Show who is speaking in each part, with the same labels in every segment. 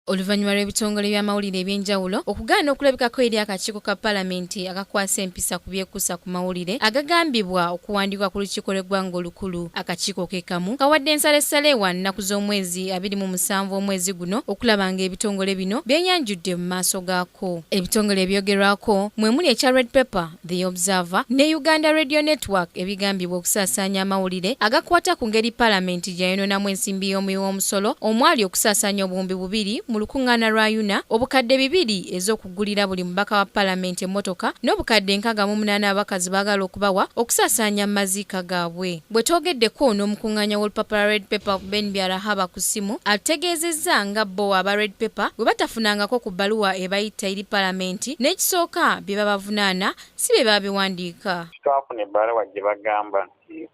Speaker 1: Oluvannyuma lw'ebitongole by'amawulire eby'enjawulo okugaana okulabikako eri akakiiko ka Paalamenti akakwasa empisa ku byekuusa ku mawulire agagambibwa okuwandiikwa ku lukiiko lw'eggwanga olukulu. Akakiiko ke kamu kawadde ensalessale wa nnaku z'omwezi 27 omwezi guno okulaba ng'ebitongole bino byenyanjudde mu maaso gaako. Ebitongole ebyogerwako mwe muli ekya Red Pepper, The Observer ne Uganda Radio Network ebigambibwa okusaasaanya amawulire agakwata ku ngeri Paalamenti gy'ayonoonamu ensimbi y'omuwi w'omusolo omwali okusaasaanya obuwumbi 2 mu lukuŋŋaana lwa UNA, obukadde 2 ez'okugulira buli mubaka wa Paalamenti emmotoka n'obukadde 68 abakazi baagala okubawa okusaasaanya mu maziika gaabwe. Bwe twogeddeko n'omukuŋŋaanya w'olupapula Red Pepper Ben Byarahaba ku ssimu ategeezezza nga bo aba Red Pepper bwe batafunangako ku bbaluwa ebayita eri Paalamenti n'ekisooka bye babavunaana si bye babiwandiika.
Speaker 2: Twafuna ebbaluwa gye bagamba nti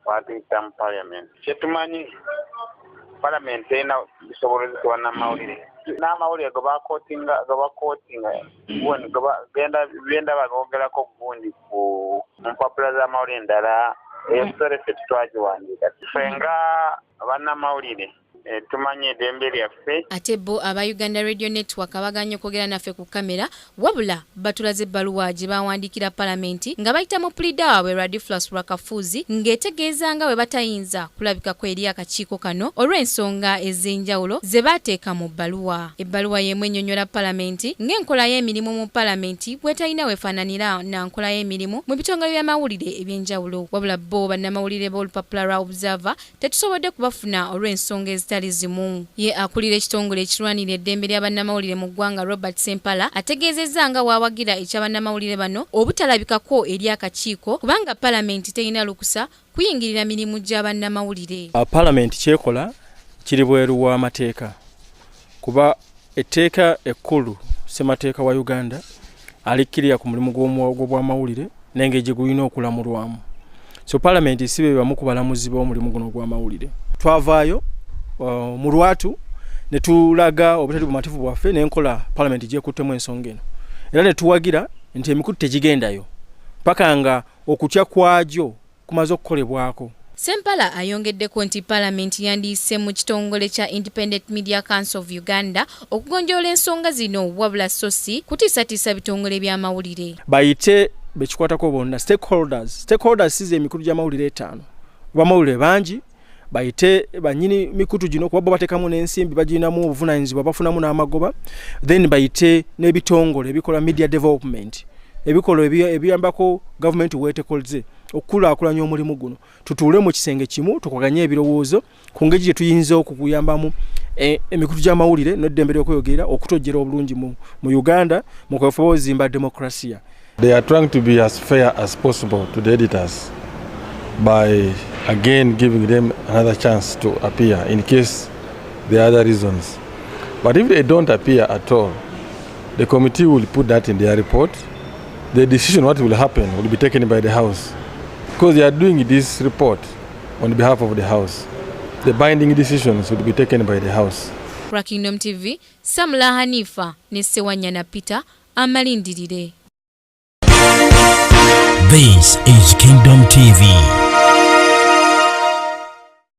Speaker 2: batuyita mu Paalamenti. Kyetumanyi Paalamenti erina bisobolozi kuba n'amawulire. N'amawulire ge bakootinga genda bagoogerako gundi ku mpapula z'amawulire endala ebisole ffe titwagiwandiika. Ffe nga bannamawulire tumanyi eddembe lyaffe.
Speaker 1: Ate bo aba Uganda Radio Network abaganye okwogera naffe ku kamera wabula batulaze ebbaluwa gye bawandiikira Paalamenti nga bayita mu pulida waabwe Radiflas Rwakafuzi ng'etegeeza nga bwe batayinza kulabikako eri akakiiko kano olw'ensonga ez'enjawulo ze baateeka mu bbaluwa. Ebbaluwa y'emu ennyonnyola Paalamenti ng'enkola y'emirimu mu Paalamenti bw'etalina weefaananira na nkola y'emirimu mu bitongole by'amawulire eby'enjawulo. Wabula bo bannamawulire b'olupapula lwa Observer tetusobodde kubafuna olw'ensonga zimu. Ye akulira ekitongole ekirwanira eddembe lya bannamawulire mu ggwanga Robert Sempala ategeezezza nga waawagira eky'abannamawulire bano obutalabikako eri akakiiko kubanga Paalamenti terina lukusa kuyingirira mirimu gya bannamawulire.
Speaker 3: Paalamenti kyekola kiri bweru w'amateeka kuba etteeka ekkulu ssemateeka wa Uganda alikkirira ku mulimu gw'amawulire nenge gye gulina okulamulwamu. So Paalamenti si be bamu ku balamuzi b'omulimu guno gw'amawulire. Twavaayo mu lwatu ne tulaga obutali bumativu bwaffe n'enkola Paalamenti gyekuttemu ensonga eno era ne tuwagira nti emikutu tegigendayo paka nga okutya kwagyo kumaze okukolebwako.
Speaker 1: Sempala ayongeddeko nti Paalamenti yandiise mu kitongole kya Independent Media Council of Uganda okugonjoola ensonga zino wabula so si kutiisatiisa bitongole by'amawulire.
Speaker 3: Bayite bekikwatako bonna stakeholders size emikutu gy'amawulire 5 bamawulire bangi bayite banyini mikutu gino kuba batekamu n'ensimbi baginamu obuvunaanyizibwa bafunamu n'amagoba, then bayite n'ebitongole ebikola media development ebikola ebiyambako government weetekolze okukulaakulanya omulimu guno. Tutuule mu kisenge kimu tukaganye ebirowoozo ku ngeri gye tuyinza okukuyambamu emikutu gy'amawulire n'eddembe ly'okweyogerera okutojjera obulungi mu Uganda mu kwefuba ozimba demokrasia.
Speaker 4: They are trying to be as fair as possible to the editors by again giving them another chance to appear in case there are other reasons. But if they don't appear at all, the committee will put that in their report. The decision what will happen will be taken by the House because they are doing this report on behalf of the House. The binding decisions will be taken by the House.
Speaker 1: Kwa Kingdom TV, Samla Hanifa ne Sewanyana Peter amalindirire.
Speaker 5: This is Kingdom TV.